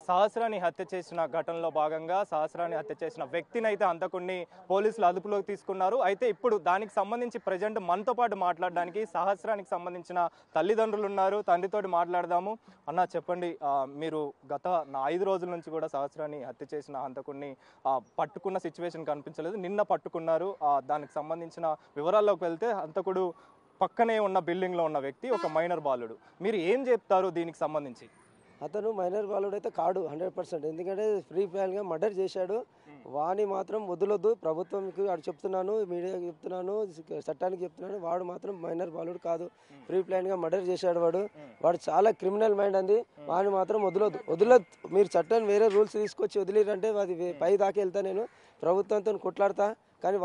సహస్రాన్ని హత్య చేసిన ఘటనలో భాగంగా సహస్రాన్ని హత్య చేసిన వ్యక్తిని అయితే అంతకుని పోలీసులు అదుపులోకి తీసుకున్నారు. అయితే ఇప్పుడు దానికి సంబంధించి ప్రజెంట్ మనతో పాటు మాట్లాడడానికి సహస్రానికి సంబంధించిన తల్లిదండ్రులు ఉన్నారు. తండ్రితోటి మాట్లాడదాము. అన్న చెప్పండి, మీరు గత 5 రోజుల నుంచి కూడా సహస్రాన్ని హత్య చేసిన హంతకుడిని పట్టుకున్న సిచ్యువేషన్ కనిపించలేదు. నిన్న పట్టుకున్నారు. దానికి సంబంధించిన వివరాల్లోకి వెళ్తే హంతకుడు పక్కనే ఉన్న బిల్డింగ్లో ఉన్న వ్యక్తి ఒక మైనర్ బాలుడు. మీరు ఏం చెప్తారు దీనికి సంబంధించి? అతను మైనర్ బాలుడు అయితే కాడు 100%. ఎందుకంటే ప్రీ ప్లాన్గా మర్డర్ చేశాడు. వాడిని మాత్రం వదలొద్దు. ప్రభుత్వంకి అటు చెప్తున్నాను, మీడియాకి చెప్తున్నాను, చట్టానికి చెప్తున్నాను. వాడు మాత్రం మైనర్ బాలుడు కాదు. ప్రీ ప్లాన్గా మర్డర్ చేశాడు. వాడు చాలా క్రిమినల్ మైండ్ అంది. వాడిని మాత్రం వదలొద్దు. మీరు చట్టాన్ని వేరే రూల్స్ తీసుకొచ్చి వదిలేరంటే అది పై దాకా వెళ్తా. నేను ప్రభుత్వంతో కొట్లాడతా. కానీ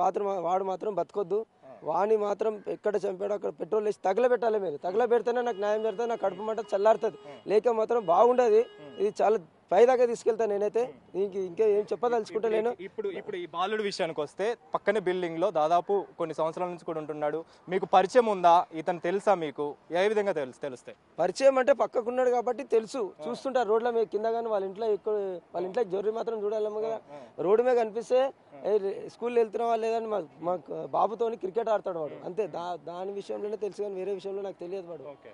వాడు మాత్రం బతకొద్దు. వాణి మాత్రం ఎక్కడ చంపాడో అక్కడ పెట్రోల్ వేసి తగలబెట్టాలి. మీరు తగలబెడితేనే నాకు న్యాయం జరుగుతుంది, నాకు కడుపు మంట చల్లారుతుంది. లేక మాత్రం బాగుండదు. ఇది చాలా పైదాకా తీసుకెళ్తాను నేనైతే. దీనికి ఇంకా ఏం చెప్పదలుచుకుంటలేను. ఇప్పుడు ఈ బాలుడి విషయానికి వస్తే పక్కనే బిల్డింగ్ లో దాదాపు కొన్ని సంవత్సరాల నుంచి కూడా ఉంటున్నాడు. మీకు పరిచయం ఉందా? ఇతను తెలుసా మీకు? ఏ విధంగా తెలుస్తాయి? పరిచయం అంటే పక్కకున్నాడు కాబట్టి తెలుసు. చూస్తుంటారు రోడ్ల మీద కింద. కానీ వాళ్ళ ఇంట్లో జొర్రి మాత్రం చూడాలేమో కదా. రోడ్డు మీద కనిపిస్తే స్కూల్ వెళ్తున్నావా లేదని మా బాబుతోని క్రికెట్ ఆడతాడు వాడు. అంతే. దాని విషయంలోనే తెలుసు. కానీ వేరే విషయంలో నాకు తెలియదు.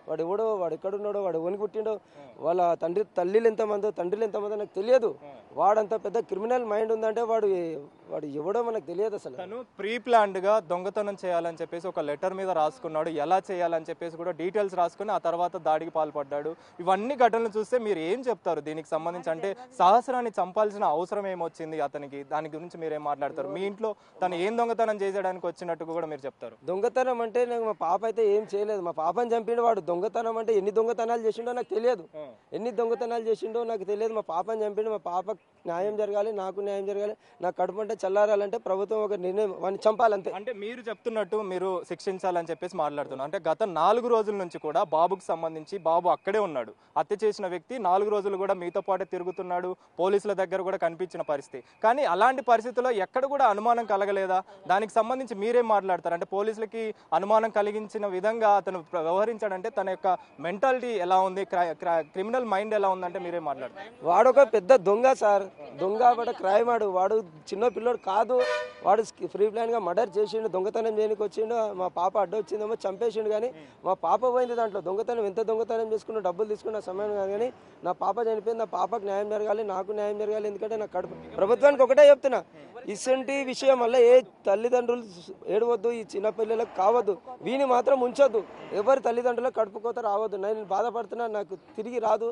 వాడు ఎవడో, వాడు ఎక్కడున్నాడో, వాడు ఎవరిని పుట్టిండో, వాళ్ళ తల్లిలు ఎంతమందో, తండ్రులు ఎంతమందో నాకు తెలియదు. వాడంత పెద్ద క్రిమినల్ మైండ్ ఉందంటే వాడు ఎవడో మనకు తెలియదు అసలు. తను ప్రీ ప్లాన్డ్ గా దొంగతనం చేయాలని చెప్పేసి ఒక లెటర్ మీద రాసుకున్నాడు. ఎలా చేయాలని చెప్పేసి కూడా డీటెయిల్స్ రాసుకుని ఆ తర్వాత దాడికి పాల్పడ్డాడు. ఇవన్నీ ఘటనలు చూస్తే మీరు ఏం చెప్తారు దీనికి సంబంధించి? అంటే సహస్రాన్ని చంపాల్సిన అవసరం ఏమొచ్చింది అతనికి? దాని గురించి మీరేం మాట్లాడతారు? మీ ఇంట్లో తను ఏం దొంగతనం చేసేయడానికి వచ్చినట్టు కూడా మీరు చెప్తారు. దొంగతనం అంటే నాకు మా పాప అయితే ఏం చేయలేదు. మా పాపని చంపిండు వాడు. దొంగతనం అంటే ఎన్ని దొంగతనాలు చేసిండో నాకు తెలియదు. ఎన్ని దొంగతనాలు చేసిండో నాకు తెలియదు. మా పాపని చంపిండు. మా పాపకు న్యాయం జరగాలి, నాకు న్యాయం జరగాలి. నా కడుపు అంటే చల్లారాలంటే ప్రభుత్వం ఒక నిర్ణయం వాడిని చంపాలంతే. అంటే మీరు చెప్తున్నట్టు మీరు శిక్షించాలని చెప్పేసి మాట్లాడుతున్నారు. అంటే గత 4 రోజుల నుంచి కూడా బాబుకు సంబంధించి బాబు అక్కడే ఉన్నాడు. హత్య చేసిన వ్యక్తి 4 రోజులు కూడా మీతో పాటే తిరుగుతున్నాడు. పోలీసుల దగ్గర కూడా కనిపించిన పరిస్థితి. కానీ అలాంటి పరిస్థితుల్లో ఎక్కడ కూడా అనుమానం కలగలేదా? దానికి సంబంధించి మీరేం మాట్లాడతారు? అంటే పోలీసులకి అనుమానం కలిగించిన విధంగా అతను వ్యవహరించాడంటే తన యొక్క మెంటాలిటీ ఎలా ఉంది, క్రిమినల్ మైండ్ ఎలా ఉందంటే మీరేం మాట్లాడతారు? వాడు ఒక పెద్ద దొంగ సార్. దొంగ వాడు క్రైమ్ ఆడు. వాడు చిన్న పిల్లోడు కాదు. వాడు ఫ్రీ ప్లాన్ గా మర్డర్ చేసిండు. దొంగతనం చేయడానికి వచ్చిండు. మా పాప అడ్డొచ్చిందేమో చంపేసిండు. కానీ మా పాప పోయింది దాంట్లో. దొంగతనం ఎంత దొంగతనం చేసుకున్నా, డబ్బులు తీసుకున్న సమయం కాదు. కానీ నా పాప చనిపోయింది. నా పాపకు న్యాయం జరగాలి, నాకు న్యాయం జరగాలి. ఎందుకంటే నాకు కడుపు. ప్రభుత్వానికి ఒకటే చెప్తున్నా, ఇటువంటి విషయం వల్ల ఏ తల్లిదండ్రులు ఏడవద్దు. ఈ చిన్న పిల్లలకు కావద్దు. వీని మాత్రం ఉంచొద్దు. ఎవరి తల్లిదండ్రులకు కడుపుకోత రావద్దు. నేను బాధపడుతున్నా. నాకు తిరిగి రాదు.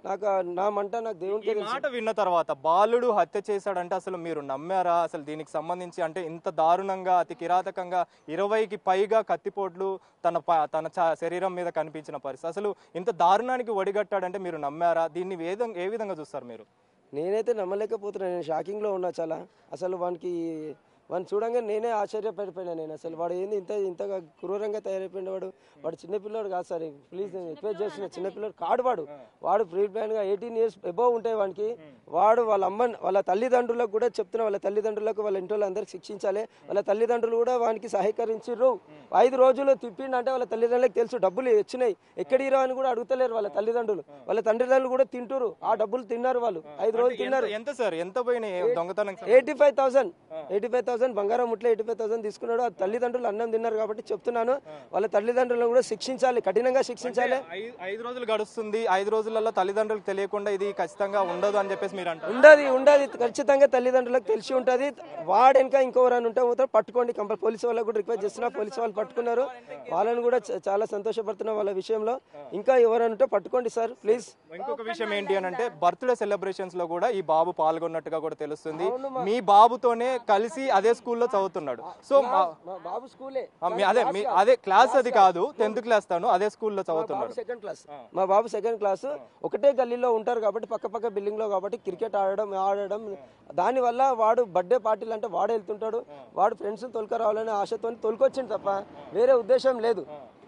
నాకు నా మంట నాకు దేవునికి మాట విన్న తర్వాత బాలుడు హత్య చేశాడంటే అసలు మీరు నమ్మారా? అసలు దీనికి సంబంధించి అంటే ఇంత దారుణంగా, అతి కిరాతకంగా 20కి పైగా కత్తిపోట్లు తన శరీరం మీద కనిపించిన పరిస్థితి, అసలు ఇంత దారుణానికి ఒడిగట్టాడంటే మీరు నమ్మారా? దీన్ని ఏ విధంగా చూస్తారు మీరు? నేనైతే నమ్మలేకపోతున్నాను. నేను షాకింగ్లో ఉన్నా చాలా. అసలు వాడిని చూడంగా నేనే ఆశ్చర్యపడిపోయినా. నేను అసలు వాడు ఏంది ఇంతగా క్రూరంగా తయారైపోయిన వాడు చిన్నపిల్లడు కాదు సార్. ప్లీజ్ నేను రిక్వెస్ట్ చేస్తున్నా, చిన్నపిల్లడు కాడు వాడు ప్రీ ప్లాన్గా 18 years అబోవ్ ఉంటాయి వానికి. వాడు వాళ్ళ తల్లిదండ్రులకు కూడా చెప్తున్నా, వాళ్ళ తల్లిదండ్రులకు వాళ్ళ ఇంట్లో అందరికి శిక్షించాలి. వాళ్ళ తల్లిదండ్రులు కూడా వానికి సహకరించారు. 5 రోజులు తిప్పిండంటే వాళ్ళ తల్లిదండ్రులకు తెలుసు డబ్బులు వచ్చినాయి ఎక్కడిరో అని కూడా అడుగుతలేరు వాళ్ళ తల్లిదండ్రులు. వాళ్ళ తండ్రిదండ్రులు కూడా తింటారు. ఆ డబ్బులు తిన్నారు వాళ్ళు. 5 రోజులు తిన్నారు. ఎంత సార్? ఎంత పోయినాయి దొంగతనం? 85,000 బంగారం ముట్ల 85,000 తీసుకున్నాడు. ఆ తల్లిదండ్రులు అన్నం తిన్నారు కాబట్టి చెప్తున్నాను, వాళ్ళ తల్లిదండ్రులను కూడా శిక్షించాలి, కఠినంగా శిక్షించాలి. 5 రోజులు గడుస్తుంది. 5 రోజులలో తల్లిదండ్రులకు తెలియకుండా ఇది ఖచ్చితంగా ఉండదు అని చెప్పేసి మీరు అంటారు? ఉండదు ఖచ్చితంగా తల్లిదండ్రులకు తెలిసి ఉంటుంది. వాడెనక ఇంకోవరని ఉంటే పట్టుకోండి. పోలీసు వాళ్ళకు కూడా రిక్వెస్ట్ చేస్తున్నా. పోలీసు వాళ్ళు పట్టుకున్నారు. వాళ్ళని కూడా చాలా సంతోషపడుతున్నా వాళ్ళ విషయంలో. ఇంకా ఎవరైనా ఉంటే పట్టుకోండి సార్ ప్లీజ్. ఇంకొక విషయం ఏంటి అని అంటే బర్త్డే సెలబ్రేషన్స్ లో కూడా ఈ బాబు పాల్గొన్నట్టుగా కూడా తెలుస్తుంది. మీ బాబుతోనే కలిసి అదే స్కూల్లో చదువుతున్నాడు. సో బాబు స్కూలే అదే క్లాస్, అది కాదు 10th క్లాస్, తాను అదే స్కూల్లో చదువుతున్నాడు. Second class. మా బాబు సెకండ్ క్లాస్. ఒకటే గల్లీలో ఉంటారు కాబట్టి పక్క బిల్డింగ్ లో కాబట్టి క్రికెట్ ఆడడం దానివల్ల వాడు బర్త్డే పార్టీలు అంటే వాడు వెళ్తుంటాడు. వాడు ఫ్రెండ్స్ తొలక రావాలనే ఆశతో తొలకొచ్చింది తప్ప వేరే ఉద్దేశం లేదు.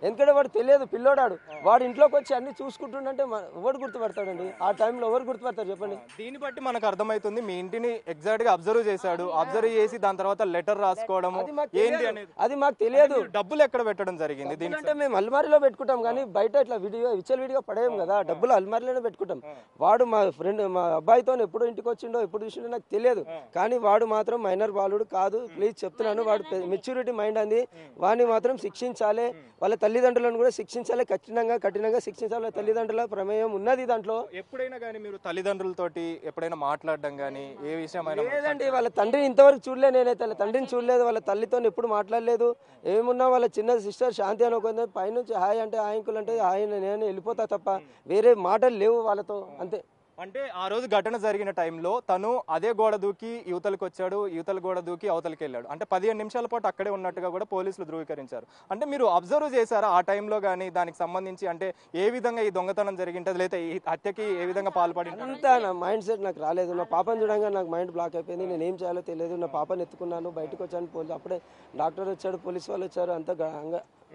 ఎందుకంటే వాడు తెలియదు పిల్లోడాడు, వాడు ఇంట్లోకి వచ్చి అన్ని చూసుకుంటుండంటే ఎవరు గుర్తుపడతాడండి? ఆ టైంలో ఎవరు గుర్తుపడతారు చెప్పండి? దీన్ని బట్టి మనకు అర్థమవుతుంది మీ ఇంటిని ఎగ్జాక్ట్ గా అబ్జర్వ్ చేశాడు, అబ్జర్వ్ చేసి దాని తర్వాత లెటర్ రాసుకోవడము ఏంటి అనేది. అది మాకు తెలియదు. డబ్బులు ఎక్కడ పెట్టడం జరిగింది దీనికి? అంటే మేము అల్మారీలో పెట్టుకుంటాం కానీ బయట ఇట్లా విచ్చల పడేయం కదా, డబ్బులు అల్మారీలోనే పెట్టుకుంటాం. వాడు మా ఫ్రెండ్ మా అబ్బాయితో ఎప్పుడు ఇంటికి వచ్చిండో ఎప్పుడు చూసిండో నాకు తెలియదు, కానీ వాడు మాత్రం మైనర్ బాలుడు కాదు. ప్లీజ్ చెప్తున్నాను, వాడు మెచ్యూరిటీ మైండ్ అంది. వాడిని మాత్రం శిక్షించాలి, వాళ్ళ తల్లిదండ్రులను కూడా శిక్షించాలి, కఠినంగా శిక్షించాలి. తల్లిదండ్రుల ప్రమేయం ఉన్నది దాంట్లో. ఎప్పుడైనా కానీ మీరు తల్లిదండ్రులతోటి ఎప్పుడైనా మాట్లాడడం కానీ ఏ విషయమైనా? లేదండి, వాళ్ళ తండ్రిని ఇంతవరకు చూడలే, నేనైతే తండ్రిని చూడలేదు, వాళ్ళ తల్లితో ఎప్పుడు మాట్లాడలేదు. ఏమున్నా వాళ్ళ చిన్న సిస్టర్ శాంతి అనుకుంది, పైనుంచి హాయ్ అంటే హాయ్ అంకుల్ అంటే హాయ్ నేను వెళ్ళిపోతా తప్ప వేరే మాటలు లేవు వాళ్ళతో, అంతే. అంటే ఆ రోజు ఘటన జరిగిన టైంలో తను అదే గోడ దూకి యువతలకు వచ్చాడు, యువతల గోడ దూకి అవతలకి వెళ్ళాడు. అంటే 15 నిమిషాల పాటు అక్కడే ఉన్నట్టుగా కూడా పోలీసులు ధృవీకరించారు. అంటే మీరు అబ్జర్వ్ చేశారా ఆ టైంలో కానీ దానికి సంబంధించి? అంటే ఏ విధంగా ఈ దొంగతనం జరిగింటుంది, లేదా ఈ హత్యకి ఏ విధంగా పాల్పడి? అంతా నా మైండ్ సెట్ నాకు రాలేదు. నా పాపను చూడంగా నాకు మైండ్ బ్లాక్ అయిపోయింది. నేను ఏం చేయాలో తెలియదు. నా పాపను ఎత్తుకున్నాను, బయటకు వచ్చాను. అప్పుడే డాక్టర్ వచ్చాడు, పోలీసు వాళ్ళు వచ్చారు, అంతా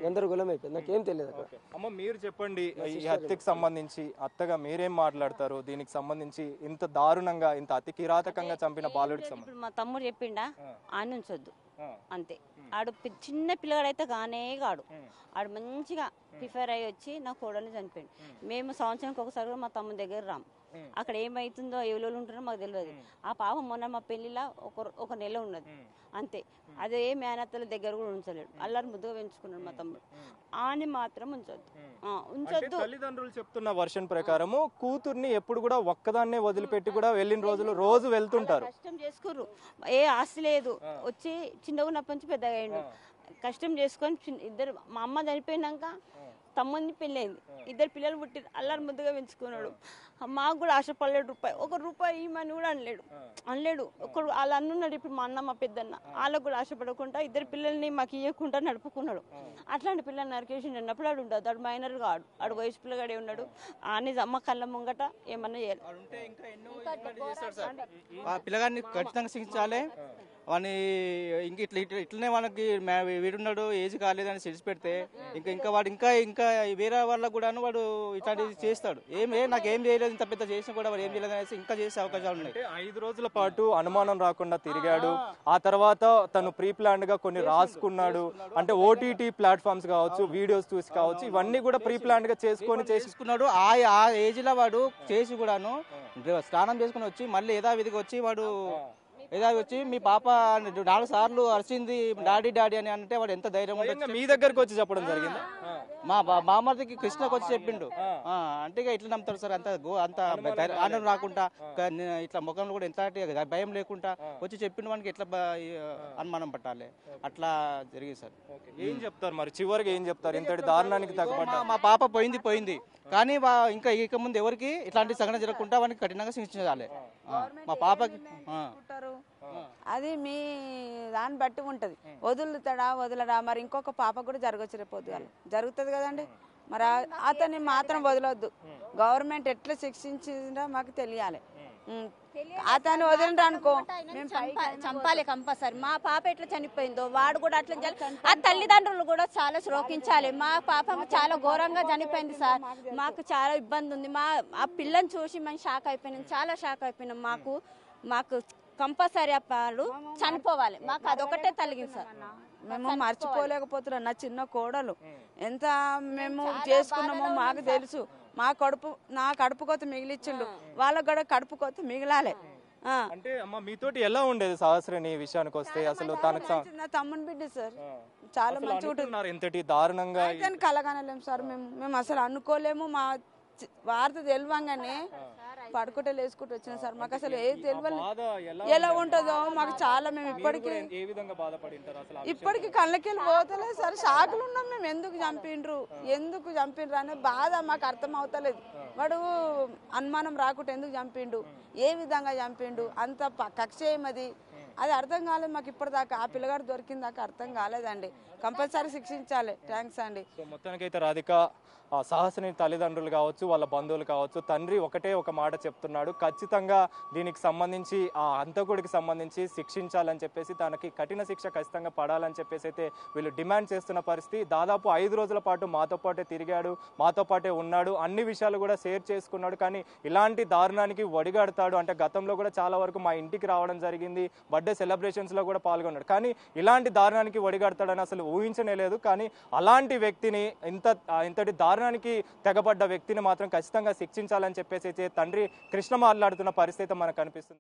గందరగోళం అయిపోయింది. నాకేం తెలియదు అక్కడ. అమ్మ మీరు చెప్పండి, ఈ హత్యకి సంబంధించి అత్తగా మీరేం మాట్లాడతారు? దీనికి సంబంధించి ఇంత దారుణంగా ఇంత అతి కిరాతకంగా చంపిన బాలుడికి సంబంధించి? ఇప్పుడు మా తమ్ముడు చెప్పిండా ఆయన ఉంచొద్దు అంతే. ఆడు చిన్న పిల్లగాడైతే కాడు, ఆడు మంచిగా ప్రిఫర్ అయ్యి వచ్చి నా కోడల్ని చనిపోయింది. మేము సంవత్సరానికి ఒకసారి మా తమ్ముడి దగ్గర రాము, అక్కడ ఏమైతుందో ఎవరు ఉంటారో మాకు తెలియదు. ఆ పాప మొన్న మా పెళ్లిలా ఒక నెల ఉన్నది అంతే. అదే మేనత్తల దగ్గర కూడా ఉంచలేడు, అల్లరి ముద్దుగా పెంచుకున్నాడు మా తమ్ముడు. ఆని మాత్రం ఉంచొద్దు. తల్లిదండ్రులు చెప్తున్న వర్షన్ ప్రకారము కూతుర్ని ఎప్పుడు కూడా ఒక్కదాన్నే వదిలిపెట్టి కూడా వెళ్ళిన రోజు వెళ్తుంటారు. కష్టం చేసుకుర్రు, ఏ ఆస్తి లేదు, వచ్చి చిన్నగా ఉన్నప్పటి నుంచి పెద్దగా అయ్యిండు. కష్టం చేసుకొని ఇద్దరు, మా అమ్మ చనిపోయినాక తమ్ముడిని పెళ్ళైంది, ఇద్దరు పిల్లలు పుట్టి అల్లరి ముద్దుగా పెంచుకున్నాడు. మాకు కూడా ఆశపడలేడు, రూపాయి ఇమ్మని కూడా అనలేడు. ఒకడు వాళ్ళ అన్నున్నాడు, ఇప్పుడు మా అన్న మా పెద్దన్న, వాళ్ళకు కూడా ఆశపడకుండా ఇద్దరు పిల్లల్ని మాకు ఇవ్వకుండా నడుపుకున్నాడు. అట్లాంటి పిల్లల్ని నరికేసి అన్నప్పుడు ఆడు ఉండదు, ఆడు మైనర్ కాడు, ఆడు వయసు పిల్లగాడే ఉన్నాడు. అని అమ్మ కళ్ళ ముంగట ఏమన్నా చేయాలి. పిల్లగాడిని ఖచ్చితంగా శిక్షించాలి. వాడిని ఇంక ఇట్లనే మనకి వీడున్నాడు, ఏజ్ కాలేదని తెలిసి పెడితే ఇంకా వాడు ఇంకా వేరే వాళ్ళకు కూడాను వాడు ఇట్లాంటివి చేస్తాడు. నాకేం చేయలేదు, ఇంత పెద్ద చేసినా కూడా వాడు ఏం చేయలేదు అనేసి ఇంకా చేసే అవకాశాలు ఉన్నాయి. 5 రోజుల పాటు అనుమానం రాకుండా తిరిగాడు. ఆ తర్వాత తను ప్రీ ప్లాన్డ్ గా కొన్ని రాసుకున్నాడు. అంటే ఓటీటీ ప్లాట్ఫామ్స్ కావచ్చు, వీడియోస్ చూసి కావచ్చు, ఇవన్నీ కూడా ప్రీ ప్లాన్డ్ గా చేసుకున్నాడు. ఆ ఏజ్ లో వాడు చేసి కూడాను స్నానం చేసుకుని వచ్చి మళ్ళీ యథావిధిగా వచ్చి మీ పాప 4 సార్లు అరిచింది డాడీ అని అంటే వాడు ఎంత ధైర్యం ఉంటుంది. మీ దగ్గరకు వచ్చి చెప్పడం జరిగింది. మా బామర్దికి కృష్ణకు వచ్చి చెప్పిండు. అంటే ఇట్లా నమ్ముతారు సార్, అంత ఆనందం రాకుండా ఇట్లా ముఖంలో కూడా ఎంత భయం లేకుండా వచ్చి చెప్పిండు. వానికి ఎట్లా అనుమానం పట్టాలి, అట్లా జరిగింది సార్. ఏం చెప్తారు మరి చివరికి, ఏం చెప్తారు ఇంతటి దారుణానికి తగ్గబడ్డా? మా పాప పోయింది కానీ ఇక ముందు ఎవరికి ఇట్లాంటి సంఘటన జరగకుండా వానికి కఠినంగా శిక్షించాలి. మా పాపకి అది మీ దాన్ని బట్టి ఉంటది, వదలడా మరి ఇంకొక పాప కూడా జరగచ్చు, రేపు పొద్దుగాల జరుగుతుంది కదండి. మరి అతన్ని మాత్రం వదలొద్దు. గవర్నమెంట్ ఎట్లా శిక్షించిందో మాకు తెలియాలి. అతను వదిలిండ్రు అనుకో చంపాలి కంపల్సరీ. మా పాప ఎట్లా చనిపోయిందో వాడు కూడా అట్లా ఆ తల్లిదండ్రులు కూడా చాలా శ్రోకించాలి. మా పాప చాలా ఘోరంగా చనిపోయింది సార్, మాకు చాలా ఇబ్బంది ఉంది. ఆ పిల్లని చూసి మేము షాక్ అయిపోయినాం, చాలా షాక్ అయిపోయినాం. మాకు కంపల్సరీ అప్పుడు చనిపోవాలి, మాకు అదొకటే తలిగింది సార్. మేము మర్చిపోలేకపోతున్నాం. నా చిన్న కోడలు ఎంత మేము చేసుకున్నామో మాకు తెలుసు. నా కడుపు కోత మిగిలిచ్చిండు, వాళ్ళకు కూడా కడుపు కోత మిగిలాలి. అంటే అమ్మ మీతోటి ఎలా ఉండేది సహస్రని విషయానికి వస్తే? అసలు నా తమ్ముని బిడ్డ సార్, చాలా మంచిగా ఉంటుంది. ఎంతటి దారుణంగా కలగనలేము సార్, మేము అసలు అనుకోలేము. మా వార్త తెలియంగానే పడుకుంటే లేసుకుంటూ వచ్చిన సార్, మాకు అసలు ఏది తెలియదు ఎలా ఉంటుందో మాకు చాలా. మేము ఇప్పటికి కళ్ళకెళ్ళి పోతలేదు సార్, షాకులు ఉన్నాం మేము. ఎందుకు చంపిండ్రు అనే బాధ మాకు అర్థం అవుతలేదు. వాడు అనుమానం రాకుండా ఎందుకు చంపిండు, ఏ విధంగా చంపిండు, అంత కక్ష ఏమది అది అర్థం కాలేదు మాకు ఇప్పటిదాకా. ఆ పిల్లగాడు దొరికిన దాకా అర్థం కాలేదండి. కంపల్సరీ శిక్షించాలి. థ్యాంక్స్ అండి. సో మొత్తానికైతే రాధిక సహస్రని తల్లిదండ్రులు కావచ్చు, వాళ్ళ బంధువులు కావచ్చు, తండ్రి ఒకటే ఒక మాట చెప్తున్నాడు, ఖచ్చితంగా దీనికి సంబంధించి ఆ హంతకుడికి సంబంధించి శిక్షించాలని చెప్పేసి, తనకి కఠిన శిక్ష ఖచ్చితంగా పడాలని చెప్పేసి అయితే వీళ్ళు డిమాండ్ చేస్తున్న పరిస్థితి. దాదాపు 5 రోజుల పాటు మాతో పాటే తిరిగాడు, మాతో పాటే ఉన్నాడు, అన్ని విషయాలు కూడా షేర్ చేసుకున్నాడు. కానీ ఇలాంటి దారుణానికి ఒడిగడతాడు అంటే, గతంలో కూడా చాలా వరకు మా ఇంటికి రావడం జరిగింది, బర్త్డే సెలబ్రేషన్స్లో కూడా పాల్గొన్నాడు, కానీ ఇలాంటి దారుణానికి ఒడిగడతాడని అసలు ఊహించనే లేదు. కానీ అలాంటి వ్యక్తిని, ఇంతటి దారుణానికి తెగబడ్డ వ్యక్తిని మాత్రం ఖచ్చితంగా శిక్షించాలని చెప్పేసి తండ్రి కృష్ణ మాట్లాడుతున్న పరిస్థితి మనకు కనిపిస్తుంది.